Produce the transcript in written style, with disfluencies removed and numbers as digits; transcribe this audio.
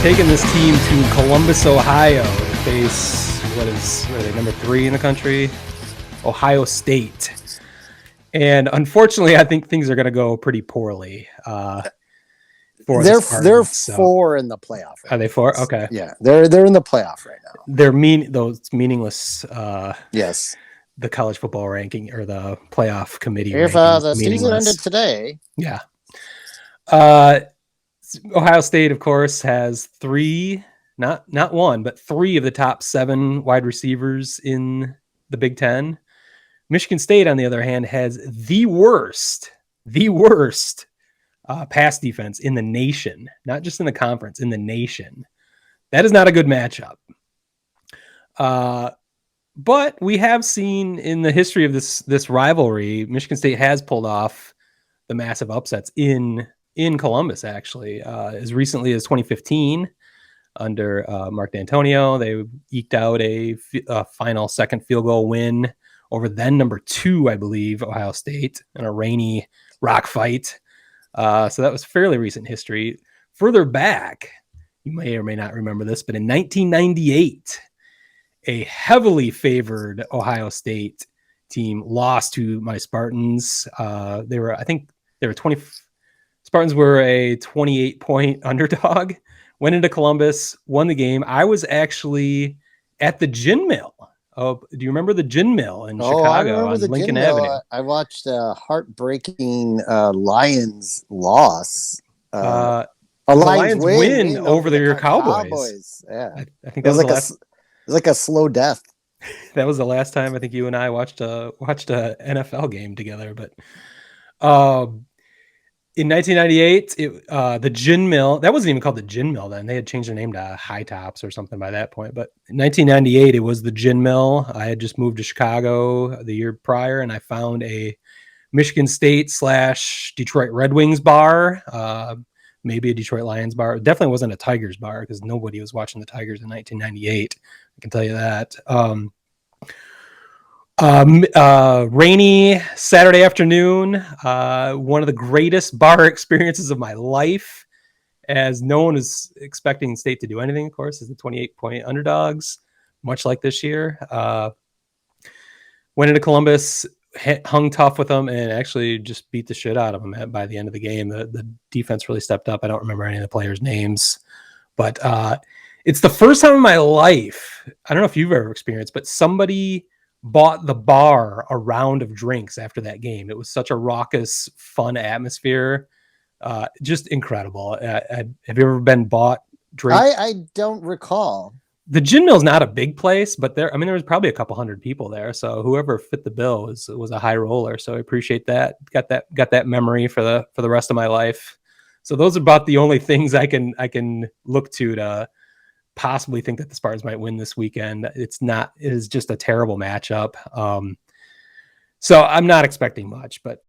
taking this team to Columbus, Ohio to face, what are they, number 3 in the country? Ohio State. And unfortunately, I think things are going to go pretty poorly. They're 4 in the playoff. Are they 4? Okay. Yeah, they're in the playoff right now. They're those meaningless. Yes. The college football ranking or the playoff committee. If the season ended today. Yeah. Ohio State, of course, has 3, not 1, but 3 of the top 7 wide receivers in the Big Ten. Michigan State, on the other hand, has the worst pass defense in the nation, not just in the conference, in the nation. That is not a good matchup. But we have seen in the history of this rivalry, Michigan State has pulled off the massive upsets in Columbus, actually. As recently as 2015, under Mark D'Antonio, they eked out a final second field goal win over then number 2, I believe, Ohio State, in a rainy rock fight. So that was fairly recent history. Further back, you may or may not remember this, but in 1998, a heavily favored Ohio State team lost to my Spartans. Spartans were a 28-point underdog, went into Columbus, won the game. I was actually at the Gin Mill. Oh, do you remember the Gin Mill in Chicago on Lincoln Avenue? I watched a heartbreaking Lions loss. A Lions win over the Cowboys. Yeah, I think that was like a slow death. That was the last time I think you and I watched a NFL game together. But in 1998, the Gin Mill, that wasn't even called the Gin Mill then. They had changed their name to High Tops or something by that point. But in 1998, it was the Gin Mill. I had just moved to Chicago the year prior, and I found a Michigan State / Detroit Red Wings bar, maybe a Detroit Lions bar. It definitely wasn't a Tigers bar because nobody was watching the Tigers in 1998. I can tell you that. Rainy Saturday afternoon, one of the greatest bar experiences of my life, as no one is expecting State to do anything, of course, as the 28-point underdogs, much like this year. Went into Columbus, hung tough with them, and actually just beat the shit out of them by the end of the game. The defense really stepped up. I don't remember any of the players' names, but it's the first time in my life, I don't know if you've ever experienced, but somebody bought the bar a round of drinks after that game. It was such a raucous, fun atmosphere. Just incredible. Have you ever been bought drinks? I don't recall. The Gin Mill's not a big place, but there was probably a couple hundred people there. So whoever fit the bill was a high roller. So I appreciate that. Got that memory for the rest of my life. So those are about the only things I can look to possibly think that the Spartans might win this weekend. It is just a terrible matchup. So I'm not expecting much, but